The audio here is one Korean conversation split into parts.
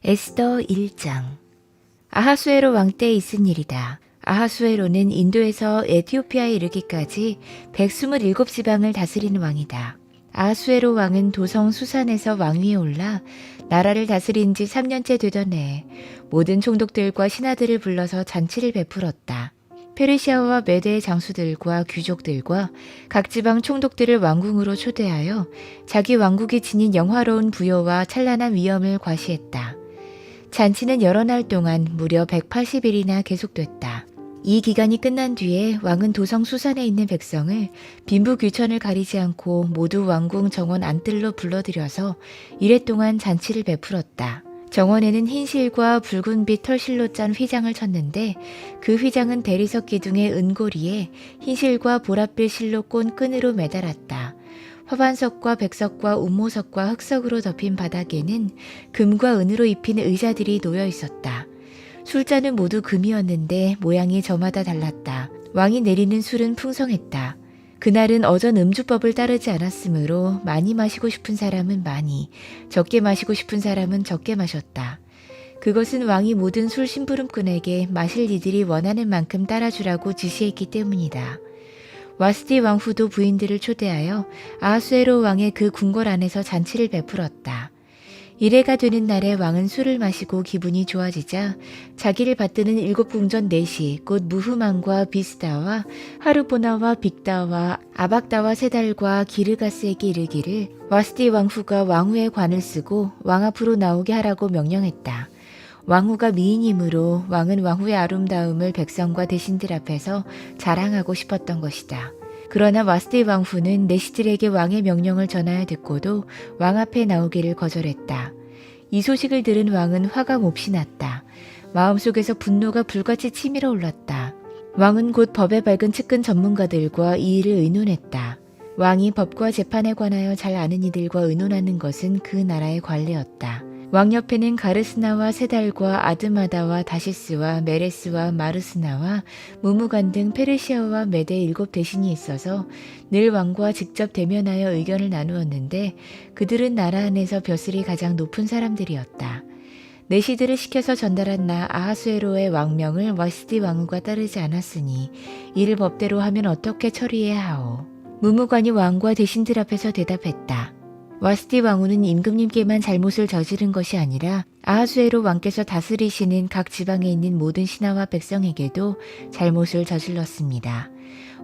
에스더 1장. 아하수에로 왕 때에 있은 일이다. 아하수에로는 인도에서 에티오피아에 이르기까지 127지방을 다스리는 왕이다. 아하수에로 왕은 도성 수산에서 왕위에 올라 나라를 다스린 지 3년째 되던 해에 모든 총독들과 신하들을 불러서 잔치를 베풀었다. 페르시아와 메대의 장수들과 귀족들과 각 지방 총독들을 왕궁으로 초대하여 자기 왕국이 지닌 영화로운 부여와 찬란한 위엄을 과시했다. 잔치는 여러 날 동안 무려 180일이나 계속됐다. 이 기간이 끝난 뒤에 왕은 도성 수산에 있는 백성을 빈부귀천을 가리지 않고 모두 왕궁 정원 안뜰로 불러들여서 이래 동안 잔치를 베풀었다. 정원에는 흰실과 붉은빛 털실로 짠 휘장을 쳤는데 그 휘장은 대리석 기둥의 은고리에 흰실과 보랏빛 실로 꼰 끈으로 매달았다. 화반석과 백석과 운모석과 흑석으로 덮인 바닥에는 금과 은으로 입힌 의자들이 놓여 있었다. 술잔은 모두 금이었는데 모양이 저마다 달랐다. 왕이 내리는 술은 풍성했다. 그날은 어전 음주법을 따르지 않았으므로 많이 마시고 싶은 사람은 많이, 적게 마시고 싶은 사람은 적게 마셨다. 그것은 왕이 모든 술 심부름꾼에게 마실 이들이 원하는 만큼 따라주라고 지시했기 때문이다. 와스디 왕후도 부인들을 초대하여 아하수에로 왕의 그 궁궐 안에서 잔치를 베풀었다. 이래가 되는 날에 왕은 술을 마시고 기분이 좋아지자 자기를 받드는 7궁전 넷이 곧 무흐만과 비스다와 하르보나와 빅다와 아박다와 세달과 기르가스에게 이르기를 와스디 왕후가 왕후의 관을 쓰고 왕 앞으로 나오게 하라고 명령했다. 왕후가 미인이므로 왕은 왕후의 아름다움을 백성과 대신들 앞에서 자랑하고 싶었던 것이다. 그러나 와스디 왕후는 내시들에게 왕의 명령을 전하여 듣고도 왕 앞에 나오기를 거절했다. 이 소식을 들은 왕은 화가 몹시 났다. 마음속에서 분노가 불같이 치밀어 올랐다. 왕은 곧 법에 밝은 측근 전문가들과 이 일을 의논했다. 왕이 법과 재판에 관하여 잘 아는 이들과 의논하는 것은 그 나라의 관례였다. 왕 옆에는 가르스나와 세달과 아드마다와 다시스와 메레스와 마르스나와 무무간 등 페르시아와 메대 7 대신이 있어서 늘 왕과 직접 대면하여 의견을 나누었는데 그들은 나라 안에서 벼슬이 가장 높은 사람들이었다. 내시들을 시켜서 전달한 나 아하수에로의 왕명을 와스디 왕후가 따르지 않았으니 이를 법대로 하면 어떻게 처리해야 하오. 무무관이 왕과 대신들 앞에서 대답했다. 와스디 왕후는 임금님께만 잘못을 저지른 것이 아니라 아하수에로 왕께서 다스리시는 각 지방에 있는 모든 신하와 백성에게도 잘못을 저질렀습니다.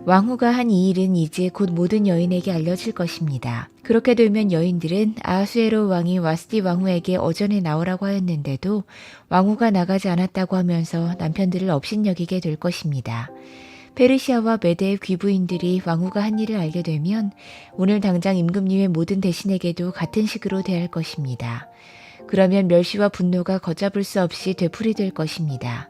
왕후가 한 이 일은 이제 곧 모든 여인에게 알려질 것입니다. 그렇게 되면 여인들은 아하수에로 왕이 와스디 왕후에게 어전에 나오라고 하였는데도 왕후가 나가지 않았다고 하면서 남편들을 업신여기게 될 것입니다. 페르시아와 메대의 귀부인들이 왕후가 한 일을 알게 되면 오늘 당장 임금님의 모든 대신에게도 같은 식으로 대할 것입니다. 그러면 멸시와 분노가 걷잡을 수 없이 되풀이될 것입니다.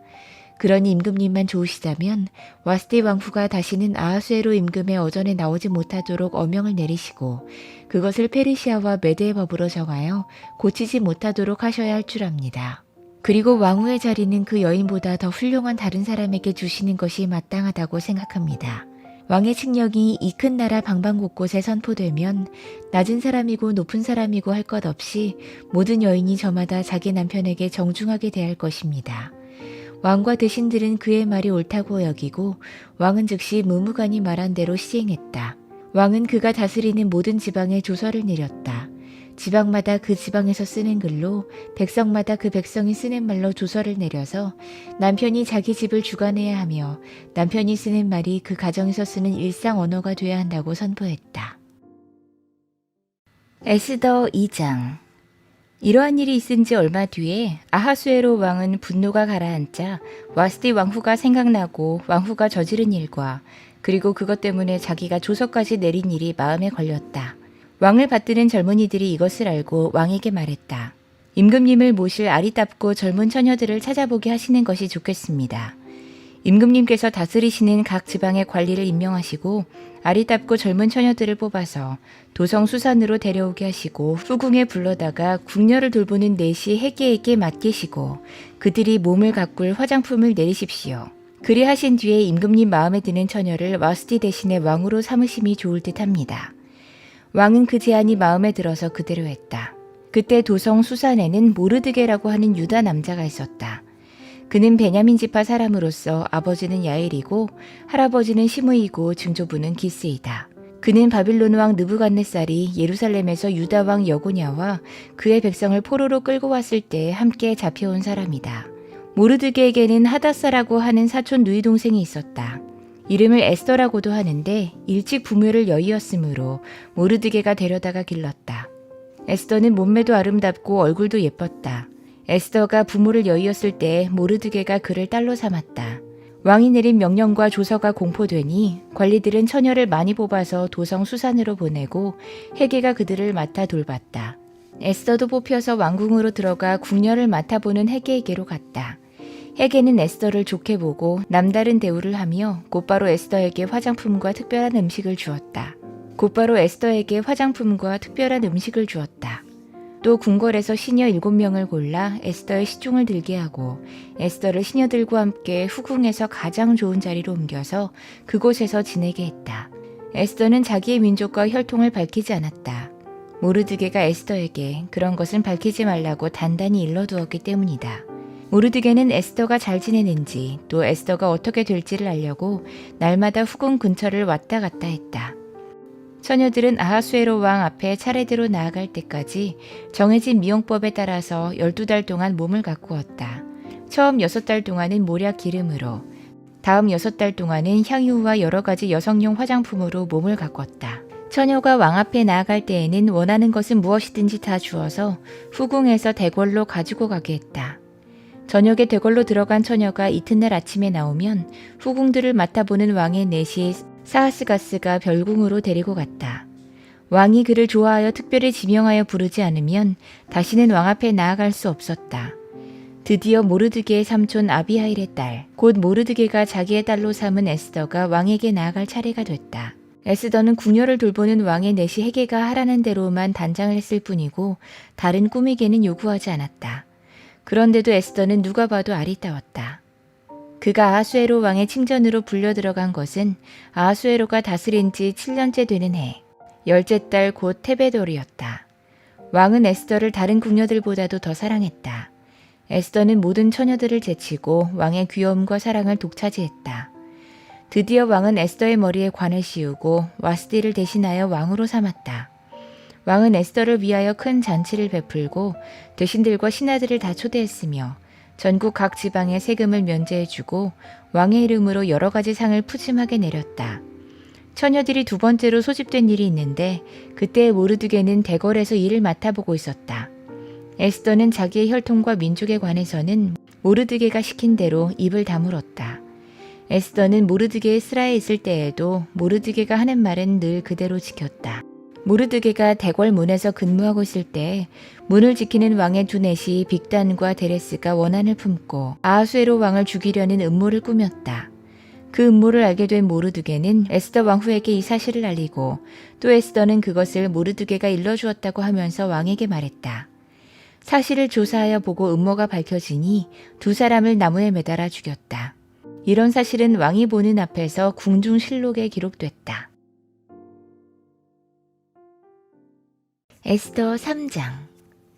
그러니 임금님만 좋으시다면 와스디 왕후가 다시는 아하수에로 임금의 어전에 나오지 못하도록 어명을 내리시고 그것을 페르시아와 메대의 법으로 정하여 고치지 못하도록 하셔야 할 줄 압니다. 그리고 왕후의 자리는 그 여인보다 더 훌륭한 다른 사람에게 주시는 것이 마땅하다고 생각합니다. 왕의 칙령이 이 큰 나라 방방 곳곳에 선포되면 낮은 사람이고 높은 사람이고 할 것 없이 모든 여인이 저마다 자기 남편에게 정중하게 대할 것입니다. 왕과 대신들은 그의 말이 옳다고 여기고 왕은 즉시 무무관이 말한 대로 시행했다. 왕은 그가 다스리는 모든 지방에 조서를 내렸다. 지방마다 그 지방에서 쓰는 글로 백성마다 그 백성이 쓰는 말로 조서를 내려서 남편이 자기 집을 주관해야 하며 남편이 쓰는 말이 그 가정에서 쓰는 일상 언어가 돼야 한다고 선포했다. 에스더 2장. 이러한 일이 있은 지 얼마 뒤에 아하수에로 왕은 분노가 가라앉자 와스디 왕후가 생각나고 왕후가 저지른 일과 그리고 그것 때문에 자기가 조서까지 내린 일이 마음에 걸렸다. 왕을 받드는 젊은이들이 이것을 알고 왕에게 말했다. 임금님을 모실 아리답고 젊은 처녀들을 찾아보게 하시는 것이 좋겠습니다. 임금님께서 다스리시는 각 지방의 관리를 임명하시고 아리답고 젊은 처녀들을 뽑아서 도성 수산으로 데려오게 하시고 후궁에 불러다가 궁녀를 돌보는 넷이 해계에게 맡기시고 그들이 몸을 가꿀 화장품을 내리십시오. 그리 하신 뒤에 임금님 마음에 드는 처녀를 와스디 대신에 왕으로 삼으심이 좋을 듯합니다. 왕은 그 제안이 마음에 들어서 그대로 했다. 그때 도성 수산에는 모르드게라고 하는 유다 남자가 있었다. 그는 베냐민 지파 사람으로서 아버지는 야일이고 할아버지는 시므이고 증조부는 기스이다. 그는 바빌론 왕 느부갓네살이 예루살렘에서 유다 왕 여고냐와 그의 백성을 포로로 끌고 왔을 때 함께 잡혀온 사람이다. 모르드게에게는 하다사라고 하는 사촌 누이 동생이 있었다. 이름을 에스더라고도 하는데 일찍 부묘를 여의었으므로 모르드게가 데려다가 길렀다. 에스더는 몸매도 아름답고 얼굴도 예뻤다. 에스더가 부모를 여의었을 때 모르드게가 그를 딸로 삼았다. 왕이 내린 명령과 조서가 공포되니 관리들은 처녀를 많이 뽑아서 도성 수산으로 보내고 헤게가 그들을 맡아 돌봤다. 에스더도 뽑혀서 왕궁으로 들어가 궁녀를 맡아보는 헤게에게로 갔다. 헤게는 에스더를 좋게 보고 남다른 대우를 하며 곧바로 에스더에게 화장품과 특별한 음식을 주었다. 또 궁궐에서 시녀 7명을 골라 에스더의 시중을 들게 하고 에스더를 시녀들과 함께 후궁에서 가장 좋은 자리로 옮겨서 그곳에서 지내게 했다. 에스더는 자기의 민족과 혈통을 밝히지 않았다. 모르드게가 에스더에게 그런 것은 밝히지 말라고 단단히 일러두었기 때문이다. 모르드게는 에스더가 잘 지내는지 또 에스더가 어떻게 될지를 알려고 날마다 후궁 근처를 왔다 갔다 했다. 처녀들은 아하수에로 왕 앞에 차례대로 나아갈 때까지 정해진 미용법에 따라서 12달 동안 몸을 가꾸었다. 처음 6달 동안은 모략 기름으로, 다음 6달 동안은 향유와 여러 가지 여성용 화장품으로 몸을 가꿨다. 처녀가 왕 앞에 나아갈 때에는 원하는 것은 무엇이든지 다 주어서 후궁에서 대궐로 가지고 가게 했다. 저녁에 대궐로 들어간 처녀가 이튿날 아침에 나오면 후궁들을 맡아보는 왕의 내시 사하스가스가 별궁으로 데리고 갔다. 왕이 그를 좋아하여 특별히 지명하여 부르지 않으면 다시는 왕 앞에 나아갈 수 없었다. 드디어 모르드게의 삼촌 아비하일의 딸, 곧 모르드게가 자기의 딸로 삼은 에스더가 왕에게 나아갈 차례가 됐다. 에스더는 궁녀를 돌보는 왕의 내시 헤게가 하라는 대로만 단장을 했을 뿐이고 다른 꾸미개는 요구하지 않았다. 그런데도 에스더는 누가 봐도 아리따웠다. 그가 아하수에로 왕의 칭전으로 불려 들어간 것은 아하수에로가 다스린 지 7년째 되는 해, 10째 달 곧 테베돌이었다. 왕은 에스더를 다른 궁녀들보다도 더 사랑했다. 에스더는 모든 처녀들을 제치고 왕의 귀여움과 사랑을 독차지했다. 드디어 왕은 에스더의 머리에 관을 씌우고 와스디를 대신하여 왕으로 삼았다. 왕은 에스더를 위하여 큰 잔치를 베풀고 대신들과 신하들을 다 초대했으며 전국 각 지방에 세금을 면제해주고 왕의 이름으로 여러 가지 상을 푸짐하게 내렸다. 처녀들이 두 번째로 소집된 일이 있는데 그때 모르드게는 대궐에서 일을 맡아보고 있었다. 에스더는 자기의 혈통과 민족에 관해서는 모르드게가 시킨 대로 입을 다물었다. 에스더는 모르드게의 스라에 있을 때에도 모르드게가 하는 말은 늘 그대로 지켰다. 모르드게가 대궐 문에서 근무하고 있을 때 문을 지키는 왕의 두 넷이 빅단과 데레스가 원한을 품고 아하수에로 왕을 죽이려는 음모를 꾸몄다. 그 음모를 알게 된 모르드게는 에스더 왕후에게 이 사실을 알리고 또 에스더는 그것을 모르드게가 일러주었다고 하면서 왕에게 말했다. 사실을 조사하여 보고 음모가 밝혀지니 두 사람을 나무에 매달아 죽였다. 이런 사실은 왕이 보는 앞에서 궁중실록에 기록됐다. 에스더 3장.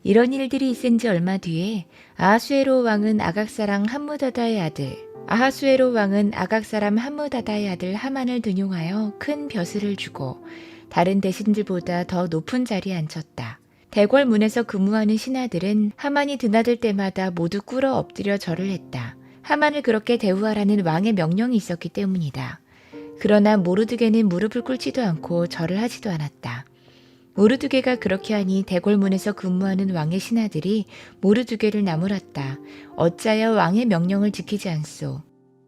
이런 일들이 있은 지 얼마 뒤에 아하수에로 왕은 아각사랑 함무다다의 아들, 아하수에로 왕은 아각사람 함무다다의 아들 하만을 등용하여 큰 벼슬을 주고 다른 대신들보다 더 높은 자리에 앉혔다. 대궐 문에서 근무하는 신하들은 하만이 드나들 때마다 모두 꿇어 엎드려 절을 했다. 하만을 그렇게 대우하라는 왕의 명령이 있었기 때문이다. 그러나 모르드게는 무릎을 꿇지도 않고 절을 하지도 않았다. 모르드게가 그렇게 하니 대궐문에서 근무하는 왕의 신하들이 모르드게를 나무랐다. 어찌하여 왕의 명령을 지키지 않소.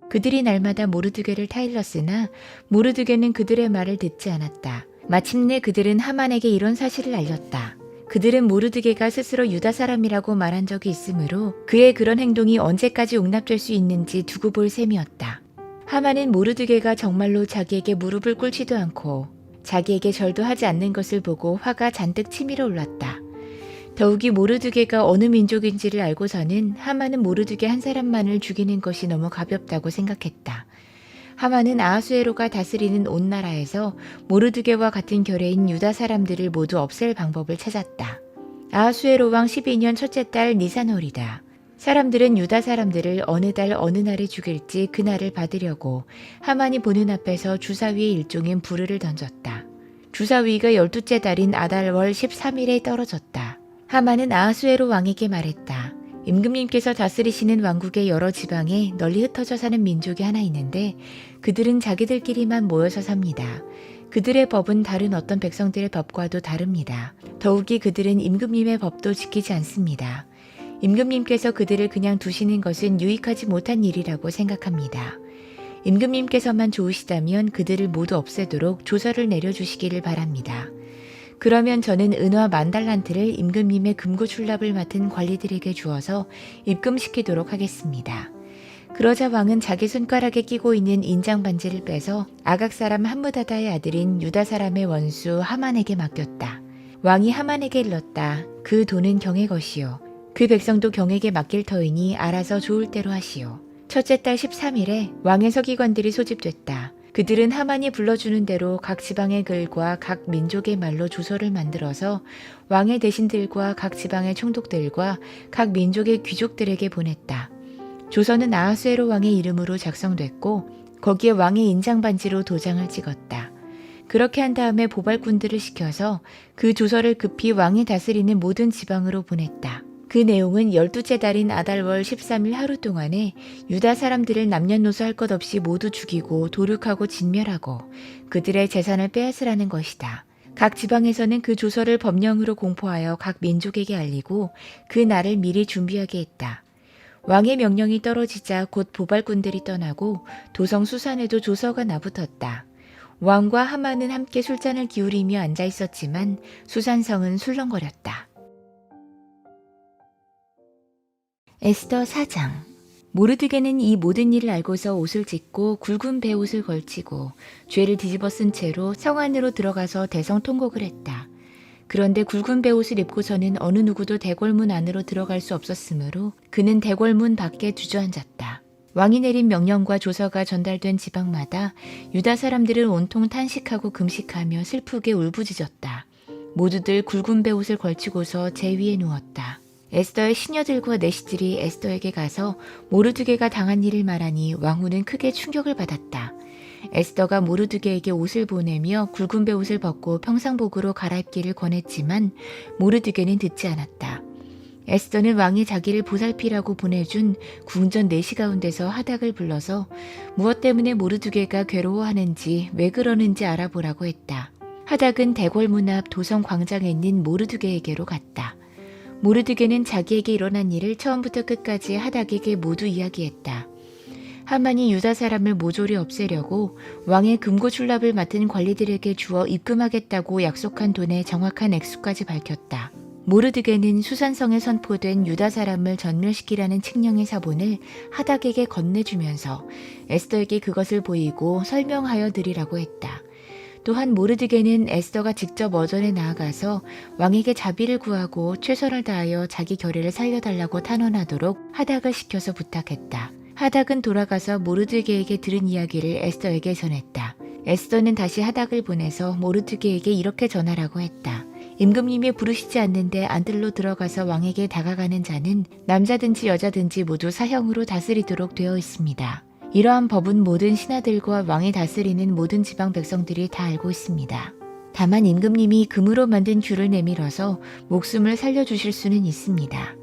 그들이 날마다 모르드게를 타일렀으나 모르드게는 그들의 말을 듣지 않았다. 마침내 그들은 하만에게 이런 사실을 알렸다. 그들은 모르드게가 스스로 유다 사람이라고 말한 적이 있으므로 그의 그런 행동이 언제까지 용납될 수 있는지 두고 볼 셈이었다. 하만은 모르드게가 정말로 자기에게 무릎을 꿇지도 않고 자기에게 절도 하지 않는 것을 보고 화가 잔뜩 치밀어 올랐다. 더욱이 모르드게가 어느 민족인지를 알고서는 하만은 모르드게 한 사람만을 죽이는 것이 너무 가볍다고 생각했다. 하만은 아하수에로가 다스리는 온 나라에서 모르드게와 같은 결의인 유다 사람들을 모두 없앨 방법을 찾았다. 아하수에로 왕 12년 첫째 달 니산월이다. 사람들은 유다 사람들을 어느 달 어느 날에 죽일지 그 날을 받으려고 하만이 보는 앞에서 주사위의 일종인 부르를 던졌다. 주사위가 12째 달인 아달월 13일에 떨어졌다. 하만은 아하수에로 왕에게 말했다. 임금님께서 다스리시는 왕국의 여러 지방에 널리 흩어져 사는 민족이 하나 있는데 그들은 자기들끼리만 모여서 삽니다. 그들의 법은 다른 어떤 백성들의 법과도 다릅니다. 더욱이 그들은 임금님의 법도 지키지 않습니다. 임금님께서 그들을 그냥 두시는 것은 유익하지 못한 일이라고 생각합니다. 임금님께서만 좋으시다면 그들을 모두 없애도록 조서를 내려주시기를 바랍니다. 그러면 저는 은화 10,000달란트를 임금님의 금고 출납을 맡은 관리들에게 주어서 입금시키도록 하겠습니다. 그러자 왕은 자기 손가락에 끼고 있는 인장 반지를 빼서 아각 사람 함므다다의 아들인 유다 사람의 원수 하만에게 맡겼다. 왕이 하만에게 일렀다. 그 돈은 경의 것이요. 그 백성도 경에게 맡길 터이니 알아서 좋을 대로 하시오. 첫째 달 13일에 왕의 서기관들이 소집됐다. 그들은 하만이 불러주는 대로 각 지방의 글과 각 민족의 말로 조서를 만들어서 왕의 대신들과 각 지방의 총독들과 각 민족의 귀족들에게 보냈다. 조서는 아하수에로 왕의 이름으로 작성됐고 거기에 왕의 인장 반지로 도장을 찍었다. 그렇게 한 다음에 보발꾼들을 시켜서 그 조서를 급히 왕이 다스리는 모든 지방으로 보냈다. 그 내용은 12째 달인 아달월 13일 하루 동안에 유다 사람들을 남녀노소 할 것 없이 모두 죽이고 도륙하고 진멸하고 그들의 재산을 빼앗으라는 것이다. 각 지방에서는 그 조서를 법령으로 공포하여 각 민족에게 알리고 그 날을 미리 준비하게 했다. 왕의 명령이 떨어지자 곧 보발꾼들이 떠나고 도성 수산에도 조서가 나붙었다. 왕과 하만은 함께 술잔을 기울이며 앉아 있었지만 수산성은 술렁거렸다. 에스더 4장. 모르드게는 이 모든 일을 알고서 옷을 찢고 굵은 베옷을 걸치고 죄를 뒤집어 쓴 채로 성 안으로 들어가서 대성 통곡을 했다. 그런데 굵은 베옷을 입고서는 어느 누구도 대궐문 안으로 들어갈 수 없었으므로 그는 대궐문 밖에 주저앉았다. 왕이 내린 명령과 조서가 전달된 지방마다 유다 사람들은 온통 탄식하고 금식하며 슬프게 울부짖었다. 모두들 굵은 베옷을 걸치고서 제 위에 누웠다. 에스더의 시녀들과 내시들이 에스더에게 가서 모르드게가 당한 일을 말하니 왕후는 크게 충격을 받았다. 에스더가 모르드게에게 옷을 보내며 굵은 베옷을 벗고 평상복으로 갈아입기를 권했지만 모르드게는 듣지 않았다. 에스더는 왕이 자기를 보살피라고 보내준 궁전 내시 가운데서 하닥을 불러서 무엇 때문에 모르드게가 괴로워하는지 왜 그러는지 알아보라고 했다. 하닥은 대궐문 앞 도성 광장에 있는 모르드게에게로 갔다. 모르드게는 자기에게 일어난 일을 처음부터 끝까지 하닥에게 모두 이야기했다. 하만이 유다 사람을 모조리 없애려고 왕의 금고 출납을 맡은 관리들에게 주어 입금하겠다고 약속한 돈의 정확한 액수까지 밝혔다. 모르드게는 수산성에 선포된 유다 사람을 전멸시키라는 칙령의 사본을 하닥에게 건네주면서 에스더에게 그것을 보이고 설명하여 드리라고 했다. 또한 모르드게는 에스더가 직접 어전에 나아가서 왕에게 자비를 구하고 최선을 다하여 자기 결의를 살려달라고 탄원하도록 하닥을 시켜서 부탁했다. 하닥은 돌아가서 모르드게에게 들은 이야기를 에스더에게 전했다. 에스더는 다시 하닥을 보내서 모르드게에게 이렇게 전하라고 했다. 임금님이 부르시지 않는데 안뜰로 들어가서 왕에게 다가가는 자는 남자든지 여자든지 모두 사형으로 다스리도록 되어 있습니다. 이러한 법은 모든 신하들과 왕이 다스리는 모든 지방 백성들이 다 알고 있습니다. 다만 임금님이 금으로 만든 귤을 내밀어서 목숨을 살려주실 수는 있습니다.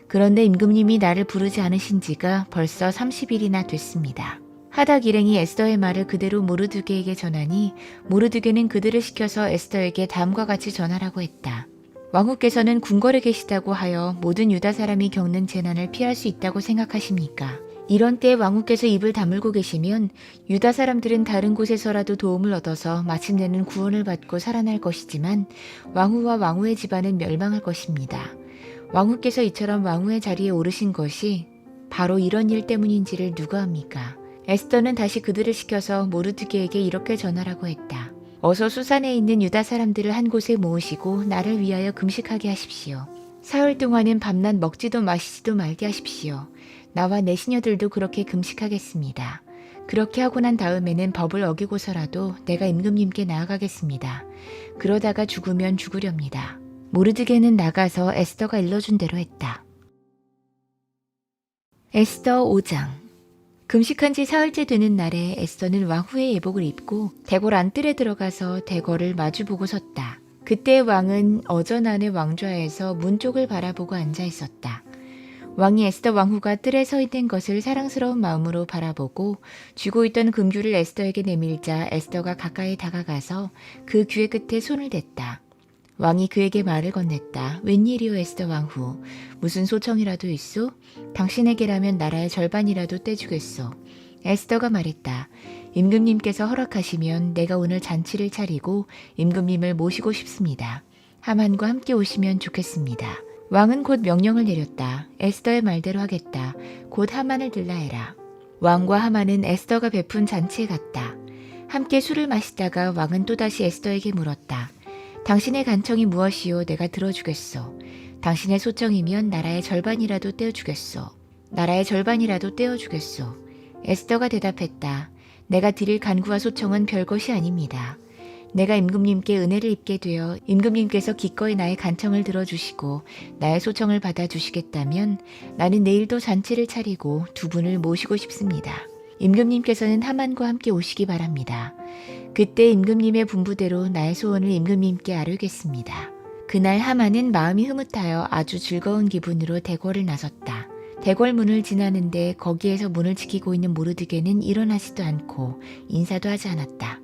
그런데 임금님이 나를 부르지 않으신 지가 벌써 30일이나 됐습니다. 하닥 일행이 에스더의 말을 그대로 모르드게에게 전하니 모르드게는 그들을 시켜서 에스더에게 다음과 같이 전하라고 했다. 왕후께서는 궁궐에 계시다고 하여 모든 유다 사람이 겪는 재난을 피할 수 있다고 생각하십니까? 이런 때에 왕후께서 입을 다물고 계시면 유다 사람들은 다른 곳에서라도 도움을 얻어서 마침내는 구원을 받고 살아날 것이지만 왕후와 왕후의 집안은 멸망할 것입니다. 왕후께서 이처럼 왕후의 자리에 오르신 것이 바로 이런 일 때문인지를 누가 압니까? 에스더는 다시 그들을 시켜서 모르드게에게 이렇게 전하라고 했다. 어서 수산에 있는 유다 사람들을 한 곳에 모으시고 나를 위하여 금식하게 하십시오. 사흘 동안은 밤낮 먹지도 마시지도 말게 하십시오. 나와 내 시녀들도 그렇게 금식하겠습니다. 그렇게 하고 난 다음에는 법을 어기고서라도 내가 임금님께 나아가겠습니다. 그러다가 죽으면 죽으렵니다. 모르드게는 나가서 에스더가 일러준 대로 했다. 에스더 5장. 금식한 지 사흘째 되는 날에 에스더는 왕후의 예복을 입고 대궐 안뜰에 들어가서 대궐을 마주보고 섰다. 그때 왕은 어전 안의 왕좌에서 문 쪽을 바라보고 앉아 있었다. 왕이 에스더 왕후가 뜰에 서 있는 것을 사랑스러운 마음으로 바라보고 쥐고 있던 금규를 에스더에게 내밀자 에스더가 가까이 다가가서 그 귀의 끝에 손을 댔다. 왕이 그에게 말을 건넸다. 웬일이오 에스더 왕후. 무슨 소청이라도 있소? 당신에게라면 나라의 절반이라도 떼주겠소. 에스더가 말했다. 임금님께서 허락하시면 내가 오늘 잔치를 차리고 임금님을 모시고 싶습니다. 하만과 함께 오시면 좋겠습니다. 왕은 곧 명령을 내렸다. 에스더의 말대로 하겠다. 곧 하만을 들라 해라. 왕과 하만은 에스더가 베푼 잔치에 갔다. 함께 술을 마시다가 왕은 또다시 에스더에게 물었다. 당신의 간청이 무엇이요? 내가 들어주겠소. 당신의 소청이면 나라의 절반이라도 떼어주겠소. 나라의 절반이라도 떼어주겠소. 에스더가 대답했다. 내가 드릴 간구와 소청은 별것이 아닙니다. 내가 임금님께 은혜를 입게 되어 임금님께서 기꺼이 나의 간청을 들어주시고 나의 소청을 받아주시겠다면 나는 내일도 잔치를 차리고 두 분을 모시고 싶습니다. 임금님께서는 하만과 함께 오시기 바랍니다. 그때 임금님의 분부대로 나의 소원을 임금님께 아뢰겠습니다. 그날 하만은 마음이 흐뭇하여 아주 즐거운 기분으로 대궐을 나섰다. 대궐 문을 지나는데 거기에서 문을 지키고 있는 모르드게는 일어나지도 않고 인사도 하지 않았다.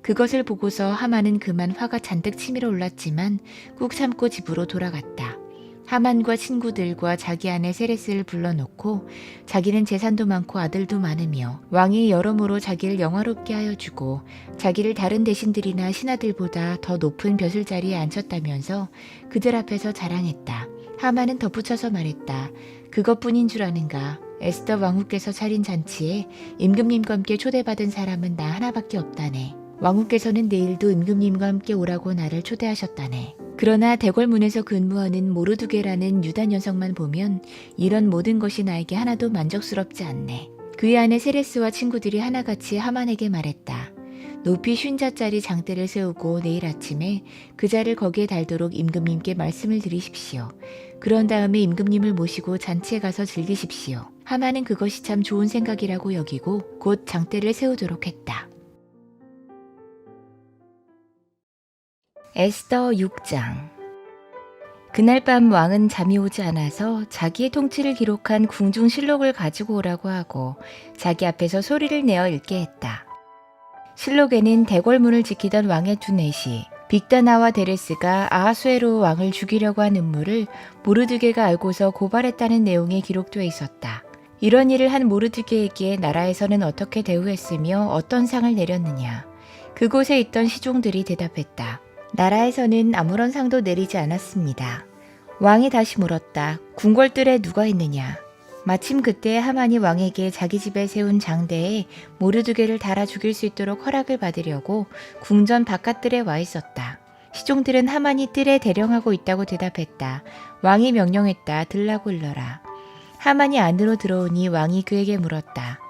그것을 보고서 하만은 그만 화가 잔뜩 치밀어 올랐지만 꾹 참고 집으로 돌아갔다. 하만과 친구들과 자기 아내 세레스를 불러놓고 자기는 재산도 많고 아들도 많으며 왕이 여러모로 자기를 영화롭게 하여 주고 자기를 다른 대신들이나 신하들보다 더 높은 벼슬자리에 앉혔다면서 그들 앞에서 자랑했다. 하만은 덧붙여서 말했다. 그것뿐인 줄 아는가? 에스더 왕후께서 차린 잔치에 임금님과 함께 초대받은 사람은 나 하나밖에 없다네. 왕후께서는 내일도 임금님과 함께 오라고 나를 초대하셨다네. 그러나 대궐문에서 근무하는 모르두게라는 유다 녀석만 보면 이런 모든 것이 나에게 하나도 만족스럽지 않네. 그의 아내 세레스와 친구들이 하나같이 하만에게 말했다. 높이 50자짜리 장대를 세우고 내일 아침에 그 자를 거기에 달도록 임금님께 말씀을 드리십시오. 그런 다음에 임금님을 모시고 잔치에 가서 즐기십시오. 하만은 그것이 참 좋은 생각이라고 여기고 곧 장대를 세우도록 했다. 에스더 6장. 그날 밤 왕은 잠이 오지 않아서 자기의 통치를 기록한 궁중실록을 가지고 오라고 하고 자기 앞에서 소리를 내어 읽게 했다. 실록에는 대궐문을 지키던 왕의 두 내시 빅다나와 데레스가 아하수에로 왕을 죽이려고 한 음모를 모르드게가 알고서 고발했다는 내용이 기록되어 있었다. 이런 일을 한 모르드게에게 나라에서는 어떻게 대우했으며 어떤 상을 내렸느냐. 그곳에 있던 시종들이 대답했다. 나라에서는 아무런 상도 내리지 않았습니다. 왕이 다시 물었다. 궁궐뜰에 누가 있느냐. 마침 그때 하만이 왕에게 자기 집에 세운 장대에 모르드게를 달아 죽일 수 있도록 허락을 받으려고 궁전 바깥뜰에 와 있었다. 시종들은 하만이 뜰에 대령하고 있다고 대답했다. 왕이 명령했다. 들라고 일러라. 하만이 안으로 들어오니 왕이 그에게 물었다.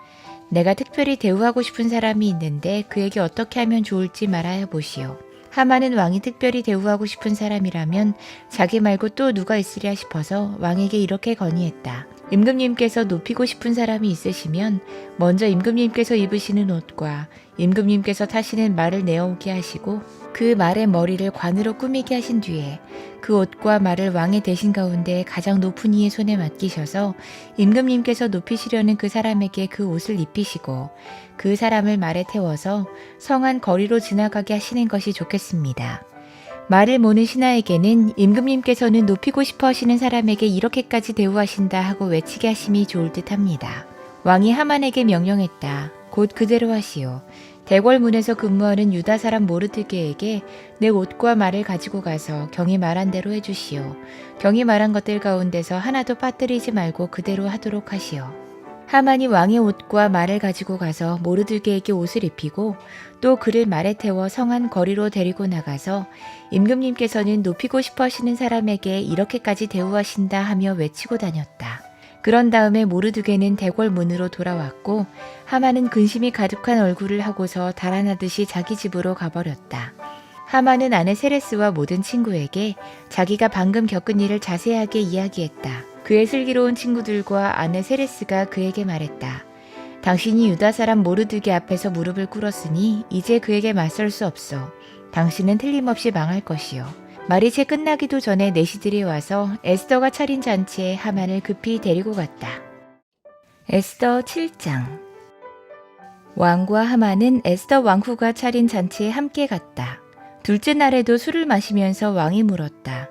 내가 특별히 대우하고 싶은 사람이 있는데 그에게 어떻게 하면 좋을지 말하여 보시오. 하만은 왕이 특별히 대우하고 싶은 사람이라면 자기 말고 또 누가 있으랴 싶어서 왕에게 이렇게 건의했다. 임금님께서 높이고 싶은 사람이 있으시면 먼저 임금님께서 입으시는 옷과 임금님께서 타시는 말을 내어오게 하시고 그 말의 머리를 관으로 꾸미게 하신 뒤에 그 옷과 말을 왕의 대신 가운데 가장 높은 이의 손에 맡기셔서 임금님께서 높이시려는 그 사람에게 그 옷을 입히시고 그 사람을 말에 태워서 성안 거리로 지나가게 하시는 것이 좋겠습니다. 말을 모는 신하에게는 임금님께서는 높이고 싶어 하시는 사람에게 이렇게까지 대우하신다 하고 외치게 하심이 좋을 듯합니다. 왕이 하만에게 명령했다. 곧 그대로 하시오. 대궐문에서 근무하는 유다 사람 모르드게에게 내 옷과 말을 가지고 가서 경이 말한 대로 해주시오. 경이 말한 것들 가운데서 하나도 빠뜨리지 말고 그대로 하도록 하시오. 하만이 왕의 옷과 말을 가지고 가서 모르드게에게 옷을 입히고 또 그를 말에 태워 성안 거리로 데리고 나가서 임금님께서는 높이고 싶어 하시는 사람에게 이렇게까지 대우하신다 하며 외치고 다녔다. 그런 다음에 모르드게는 대궐 문으로 돌아왔고 하만은 근심이 가득한 얼굴을 하고서 달아나듯이 자기 집으로 가버렸다. 하만은 아내 세레스와 모든 친구에게 자기가 방금 겪은 일을 자세하게 이야기했다. 그의 슬기로운 친구들과 아내 세레스가 그에게 말했다. 당신이 유다 사람 모르드게 앞에서 무릎을 꿇었으니 이제 그에게 맞설 수 없어. 당신은 틀림없이 망할 것이요. 말이 채 끝나기도 전에 내시들이 와서 에스더가 차린 잔치에 하만을 급히 데리고 갔다. 에스더 7장. 왕과 하만은 에스더 왕후가 차린 잔치에 함께 갔다. 둘째 날에도 술을 마시면서 왕이 물었다.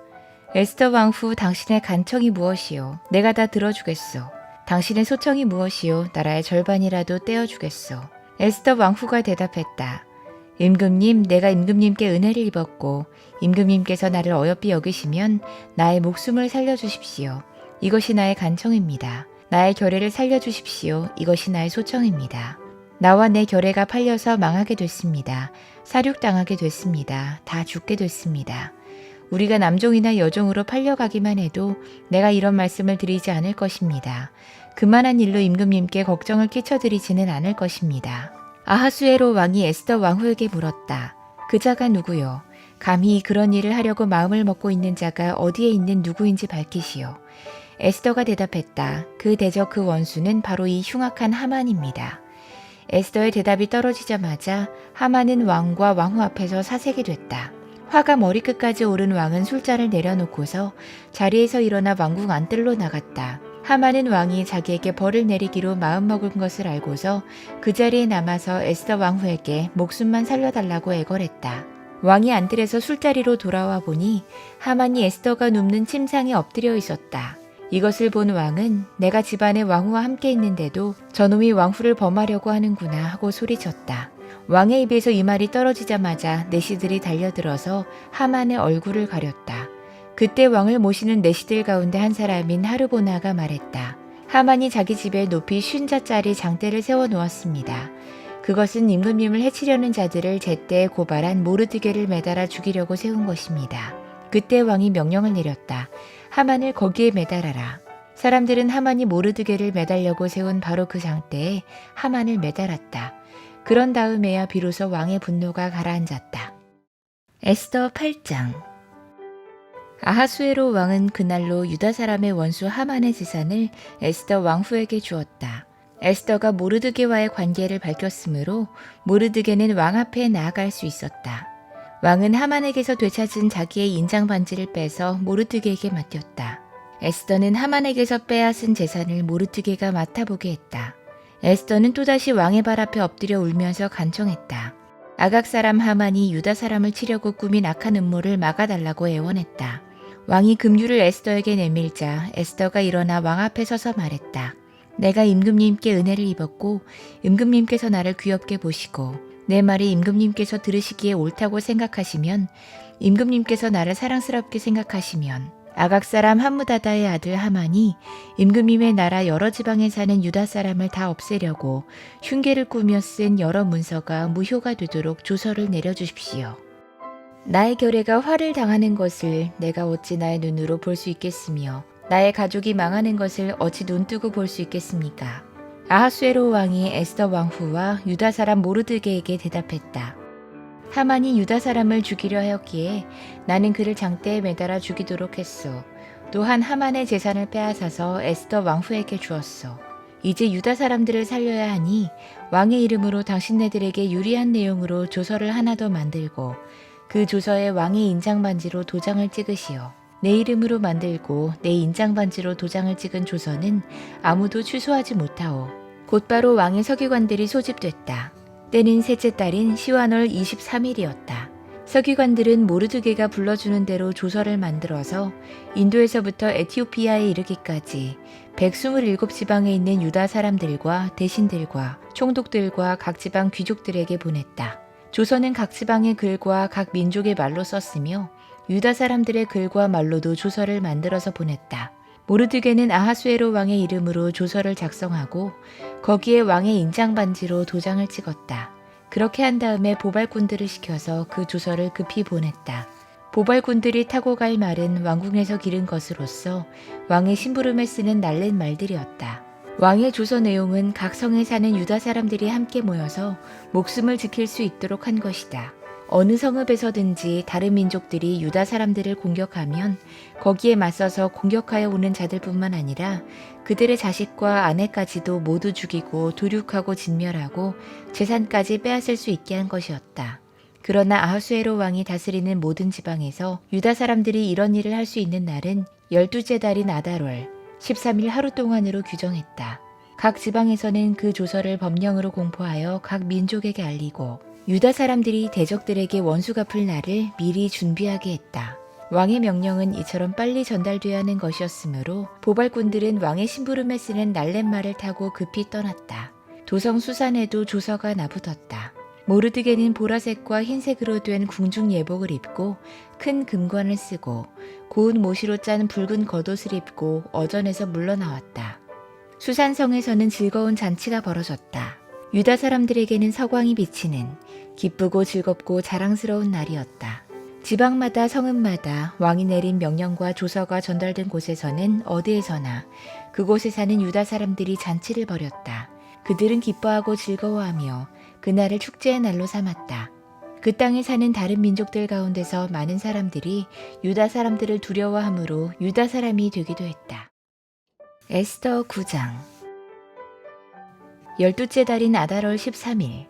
에스더 왕후, 당신의 간청이 무엇이요? 내가 다 들어주겠소. 당신의 소청이 무엇이요? 나라의 절반이라도 떼어주겠소. 에스더 왕후가 대답했다. 임금님, 내가 임금님께 은혜를 입었고 임금님께서 나를 어여삐 여기시면 나의 목숨을 살려주십시오. 이것이 나의 간청입니다. 나의 결례를 살려주십시오. 이것이 나의 소청입니다. 나와 내 결례가 팔려서 망하게 됐습니다. 사륙당하게 됐습니다. 다 죽게 됐습니다. 우리가 남종이나 여종으로 팔려가기만 해도 내가 이런 말씀을 드리지 않을 것입니다. 그만한 일로 임금님께 걱정을 끼쳐드리지는 않을 것입니다. 아하수에로 왕이 에스더 왕후에게 물었다. 그 자가 누구요? 감히 그런 일을 하려고 마음을 먹고 있는 자가 어디에 있는 누구인지 밝히시오. 에스더가 대답했다. 그 대적 그 원수는 바로 이 흉악한 하만입니다. 에스더의 대답이 떨어지자마자 하만은 왕과 왕후 앞에서 사색이 됐다. 화가 머리끝까지 오른 왕은 술잔을 내려놓고서 자리에서 일어나 왕궁 안뜰로 나갔다. 하만은 왕이 자기에게 벌을 내리기로 마음먹은 것을 알고서 그 자리에 남아서 에스더 왕후에게 목숨만 살려달라고 애걸했다. 왕이 안뜰에서 술자리로 돌아와 보니 하만이 에스더가 눕는 침상에 엎드려 있었다. 이것을 본 왕은 내가 집안에 왕후와 함께 있는데도 저놈이 왕후를 범하려고 하는구나 하고 소리쳤다. 왕의 입에서 이 말이 떨어지자마자 내시들이 달려들어서 하만의 얼굴을 가렸다. 그때 왕을 모시는 내시들 가운데 한 사람인 하르보나가 말했다. 하만이 자기 집에 높이 50자짜리 장대를 세워놓았습니다. 그것은 임금님을 해치려는 자들을 제때 고발한 모르드게를 매달아 죽이려고 세운 것입니다. 그때 왕이 명령을 내렸다. 하만을 거기에 매달아라. 사람들은 하만이 모르드게를 매달려고 세운 바로 그 장대에 하만을 매달았다. 그런 다음에야 비로소 왕의 분노가 가라앉았다. 에스더 8장. 아하수에로 왕은 그날로 유다 사람의 원수 하만의 재산을 에스더 왕후에게 주었다. 에스더가 모르드게와의 관계를 밝혔으므로 모르드게는 왕 앞에 나아갈 수 있었다. 왕은 하만에게서 되찾은 자기의 인장 반지를 빼서 모르드게에게 맡겼다. 에스더는 하만에게서 빼앗은 재산을 모르드게가 맡아보게 했다. 에스더는 또다시 왕의 발 앞에 엎드려 울면서 간청했다. 아각 사람 하만이 유다 사람을 치려고 꾸민 악한 음모를 막아달라고 애원했다. 왕이 금유를 에스더에게 내밀자 에스더가 일어나 왕 앞에 서서 말했다. 내가 임금님께 은혜를 입었고 임금님께서 나를 귀엽게 보시고 내 말이 임금님께서 들으시기에 옳다고 생각하시면 임금님께서 나를 사랑스럽게 생각하시면 아각 사람 함무다다의 아들 하만이 임금님의 나라 여러 지방에 사는 유다 사람을 다 없애려고 흉계를 꾸며 쓴 여러 문서가 무효가 되도록 조서를 내려주십시오. 나의 결례가 화를 당하는 것을 내가 어찌 나의 눈으로 볼 수 있겠으며 나의 가족이 망하는 것을 어찌 눈뜨고 볼 수 있겠습니까? 아하수에로 왕이 에스더 왕후와 유다 사람 모르드게에게 대답했다. 하만이 유다 사람을 죽이려 하였기에 나는 그를 장대에 매달아 죽이도록 했소. 또한 하만의 재산을 빼앗아서 에스더 왕후에게 주었소. 이제 유다 사람들을 살려야 하니 왕의 이름으로 당신네들에게 유리한 내용으로 조서를 하나 더 만들고 그 조서에 왕의 인장반지로 도장을 찍으시오. 내 이름으로 만들고 내 인장반지로 도장을 찍은 조서는 아무도 취소하지 못하오. 곧바로 왕의 서기관들이 소집됐다. 때는 셋째 달인 시완월 23일이었다. 서기관들은 모르드게가 불러주는 대로 조서를 만들어서 인도에서부터 에티오피아에 이르기까지 127지방에 있는 유다 사람들과 대신들과 총독들과 각 지방 귀족들에게 보냈다. 조서는 각 지방의 글과 각 민족의 말로 썼으며 유다 사람들의 글과 말로도 조서를 만들어서 보냈다. 모르드게는 아하수에로 왕의 이름으로 조서를 작성하고 거기에 왕의 인장반지로 도장을 찍었다. 그렇게 한 다음에 보발꾼들을 시켜서 그 조서를 급히 보냈다. 보발꾼들이 타고 갈 말은 왕궁에서 기른 것으로서 왕의 심부름에 쓰는 날랜 말들이었다. 왕의 조서 내용은 각 성에 사는 유다 사람들이 함께 모여서 목숨을 지킬 수 있도록 한 것이다. 어느 성읍에서든지 다른 민족들이 유다 사람들을 공격하면 거기에 맞서서 공격하여 오는 자들뿐만 아니라 그들의 자식과 아내까지도 모두 죽이고 도륙하고 진멸하고 재산까지 빼앗을 수 있게 한 것이었다. 그러나 아하수에로 왕이 다스리는 모든 지방에서 유다 사람들이 이런 일을 할 수 있는 날은 12째 달인 아달월 13일 하루 동안으로 규정했다. 각 지방에서는 그 조서를 법령으로 공포하여 각 민족에게 알리고 유다 사람들이 대적들에게 원수 갚을 날을 미리 준비하게 했다. 왕의 명령은 이처럼 빨리 전달돼야 하는 것이었으므로 보발꾼들은 왕의 심부름에 쓰는 날렛말을 타고 급히 떠났다. 도성 수산에도 조서가 나붙었다. 모르드게는 보라색과 흰색으로 된 궁중 예복을 입고 큰 금관을 쓰고 고운 모시로 짠 붉은 겉옷을 입고 어전에서 물러나왔다. 수산성에서는 즐거운 잔치가 벌어졌다. 유다 사람들에게는 서광이 비치는 기쁘고 즐겁고 자랑스러운 날이었다. 지방마다 성읍마다 왕이 내린 명령과 조서가 전달된 곳에서는 어디에서나 그곳에 사는 유다 사람들이 잔치를 벌였다. 그들은 기뻐하고 즐거워하며 그날을 축제의 날로 삼았다. 그 땅에 사는 다른 민족들 가운데서 많은 사람들이 유다 사람들을 두려워함으로 유다 사람이 되기도 했다. 에스더 9장 12째 달인 아달월 13일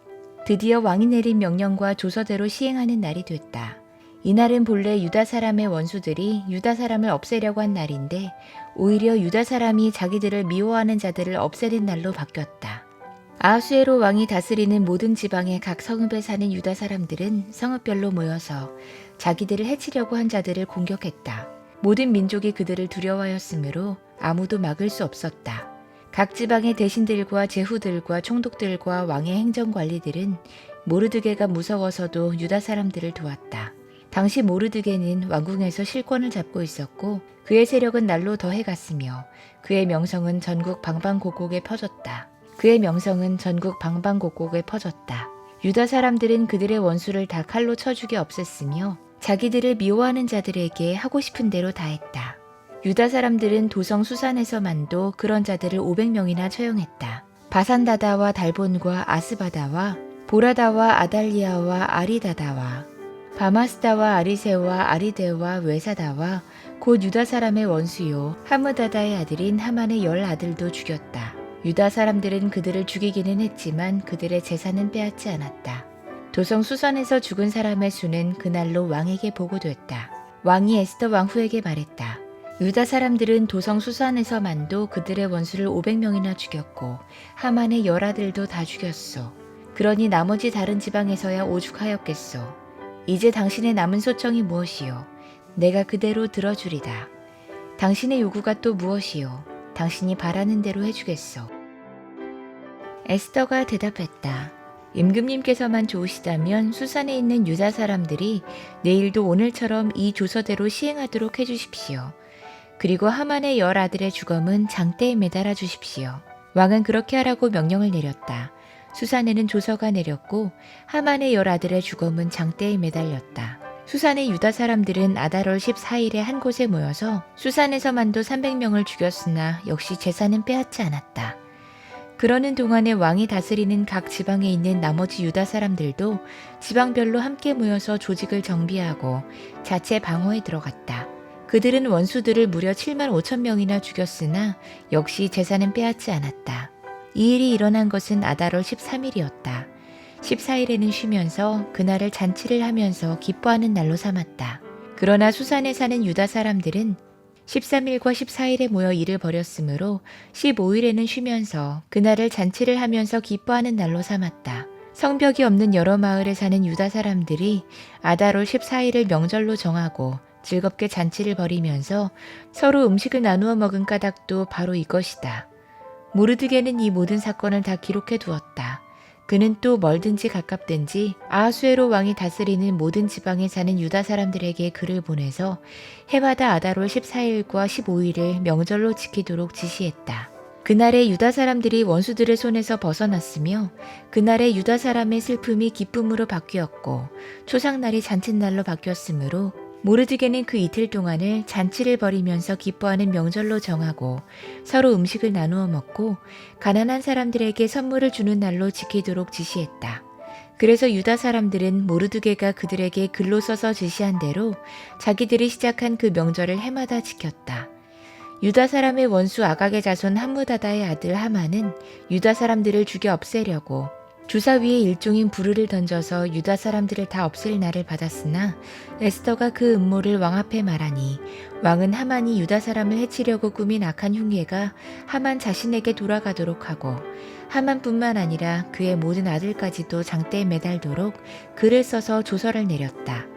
드디어 왕이 내린 명령과 조서대로 시행하는 날이 됐다. 이날은 본래 유다 사람의 원수들이 유다 사람을 없애려고 한 날인데 오히려 유다 사람이 자기들을 미워하는 자들을 없애는 날로 바뀌었다. 아하수에로 왕이 다스리는 모든 지방의 각 성읍에 사는 유다 사람들은 성읍별로 모여서 자기들을 해치려고 한 자들을 공격했다. 모든 민족이 그들을 두려워하였으므로 아무도 막을 수 없었다. 각 지방의 대신들과 제후들과 총독들과 왕의 행정관리들은 모르드게가 무서워서도 유다 사람들을 도왔다. 당시 모르드게는 왕궁에서 실권을 잡고 있었고 그의 세력은 날로 더해갔으며 그의 명성은 전국 방방곡곡에 퍼졌다. 유다 사람들은 그들의 원수를 다 칼로 쳐 죽여 없앴으며 자기들을 미워하는 자들에게 하고 싶은 대로 다 했다. 유다 사람들은 도성 수산에서만도 그런 자들을 500명이나 처형했다. 바산다다와 달본과 아스바다와 보라다와 아달리아와 아리다다와 바마스다와 아리세와 아리데와 외사다와 곧 유다 사람의 원수요 하므다다의 아들인 하만의 10 아들도 죽였다. 유다 사람들은 그들을 죽이기는 했지만 그들의 재산은 빼앗지 않았다. 도성 수산에서 죽은 사람의 수는 그날로 왕에게 보고됐다. 왕이 에스더 왕후에게 말했다. 유다 사람들은 도성 수산에서만도 그들의 원수를 500명이나 죽였고 하만의 10 아들도 다 죽였소. 그러니 나머지 다른 지방에서야 오죽하였겠소. 이제 당신의 남은 소청이 무엇이요? 내가 그대로 들어주리다. 당신의 요구가 또 무엇이요? 당신이 바라는 대로 해주겠소. 에스더가 대답했다. 임금님께서만 좋으시다면 수산에 있는 유다 사람들이 내일도 오늘처럼 이 조서대로 시행하도록 해주십시오. 그리고 하만의 10 아들의 주검은 장대에 매달아 주십시오. 왕은 그렇게 하라고 명령을 내렸다. 수산에는 조서가 내렸고 하만의 10 아들의 주검은 장대에 매달렸다. 수산의 유다 사람들은 아달월 14일에 한 곳에 모여서 수산에서만도 300명을 죽였으나 역시 재산은 빼앗지 않았다. 그러는 동안에 왕이 다스리는 각 지방에 있는 나머지 유다 사람들도 지방별로 함께 모여서 조직을 정비하고 자체 방어에 들어갔다. 그들은 원수들을 무려 7만 5천 명이나 죽였으나 역시 재산은 빼앗지 않았다. 이 일이 일어난 것은 아달월 13일이었다. 14일에는 쉬면서 그날을 잔치를 하면서 기뻐하는 날로 삼았다. 그러나 수산에 사는 유다 사람들은 13일과 14일에 모여 일을 벌였으므로 15일에는 쉬면서 그날을 잔치를 하면서 기뻐하는 날로 삼았다. 성벽이 없는 여러 마을에 사는 유다 사람들이 아달월 14일을 명절로 정하고 즐겁게 잔치를 벌이면서 서로 음식을 나누어 먹은 까닭도 바로 이것이다. 모르드게는 이 모든 사건을 다 기록해 두었다. 그는 또 멀든지 가깝든지 아하수에로 왕이 다스리는 모든 지방에 사는 유다 사람들에게 글을 보내서 해마다 아달월 14일과 15일을 명절로 지키도록 지시했다. 그날에 유다 사람들이 원수들의 손에서 벗어났으며 그날에 유다 사람의 슬픔이 기쁨으로 바뀌었고 초상날이 잔칫날로 바뀌었으므로 모르드게는 그 이틀 동안을 잔치를 벌이면서 기뻐하는 명절로 정하고 서로 음식을 나누어 먹고 가난한 사람들에게 선물을 주는 날로 지키도록 지시했다. 그래서 유다 사람들은 모르드게가 그들에게 글로 써서 지시한 대로 자기들이 시작한 그 명절을 해마다 지켰다. 유다 사람의 원수 아각의 자손 함무다다의 아들 하만은 유다 사람들을 죽여 없애려고 주사위에 일종인 부르를 던져서 유다 사람들을 다 없앨 날을 받았으나 에스더가 그 음모를 왕 앞에 말하니 왕은 하만이 유다 사람을 해치려고 꾸민 악한 흉계가 하만 자신에게 돌아가도록 하고 하만뿐만 아니라 그의 모든 아들까지도 장대에 매달도록 글을 써서 조서를 내렸다.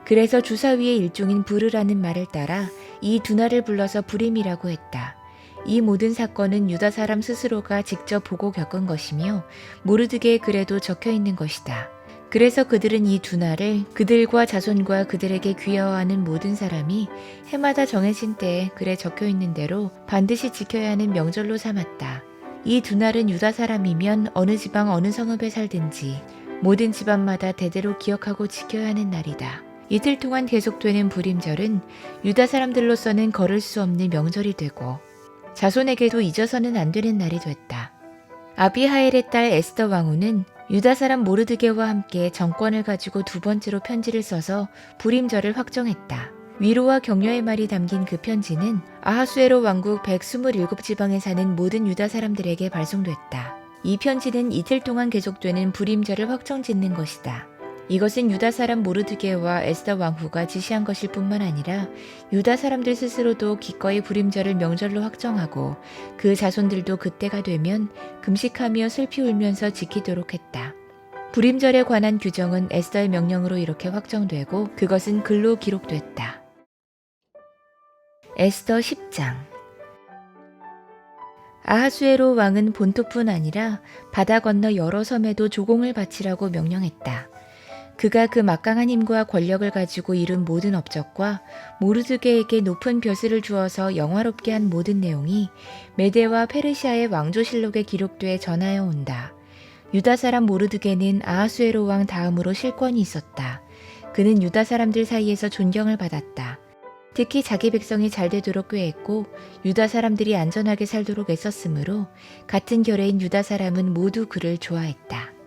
그래서 주사위의 일종인 부르라는 말을 따라 이 두나를 불러서 부림이라고 했다. 이 모든 사건은 유다 사람 스스로가 직접 보고 겪은 것이며 모르드게의 글에도 적혀 있는 것이다. 그래서 그들은 이 두나를 그들과 자손과 그들에게 귀여워하는 모든 사람이 해마다 정해진 때에 글에 적혀 있는 대로 반드시 지켜야 하는 명절로 삼았다. 이 두날은 유다 사람이면 어느 지방 어느 성읍에 살든지 모든 집안마다 대대로 기억하고 지켜야 하는 날이다. 이틀 동안 계속되는 부림절은 유다 사람들로서는 걸을 수 없는 명절이 되고 자손에게도 잊어서는 안 되는 날이 됐다. 아비하엘의 딸 에스더 왕후는 유다 사람 모르드게와 함께 정권을 가지고 두 번째로 편지를 써서 부림절을 확정했다. 위로와 격려의 말이 담긴 그 편지는 아하수에로 왕국 127지방에 사는 모든 유다 사람들에게 발송됐다. 이 편지는 이틀 동안 계속되는 부림절을 확정짓는 것이다. 이것은 유다 사람 모르드게와 에스더 왕후가 지시한 것일 뿐만 아니라 유다 사람들 스스로도 기꺼이 부림절을 명절로 확정하고 그 자손들도 그때가 되면 금식하며 슬피 울면서 지키도록 했다. 부림절에 관한 규정은 에스더의 명령으로 이렇게 확정되고 그것은 글로 기록됐다. 에스더 10장. 아하수에로 왕은 본토뿐 아니라 바다 건너 여러 섬에도 조공을 바치라고 명령했다. 그가 그 막강한 힘과 권력을 가지고 이룬 모든 업적과 모르드게에게 높은 벼슬을 주어서 영화롭게 한 모든 내용이 메데와 페르시아의 왕조실록에 기록돼 전하여 온다. 유다 사람 모르드게는 아하수에로 왕 다음으로 실권이 있었다. 그는 유다 사람들 사이에서 존경을 받았다. 특히 자기 백성이 잘 되도록 꾀했고 유다 사람들이 안전하게 살도록 애썼으므로 같은 결의인 유다 사람은 모두 그를 좋아했다.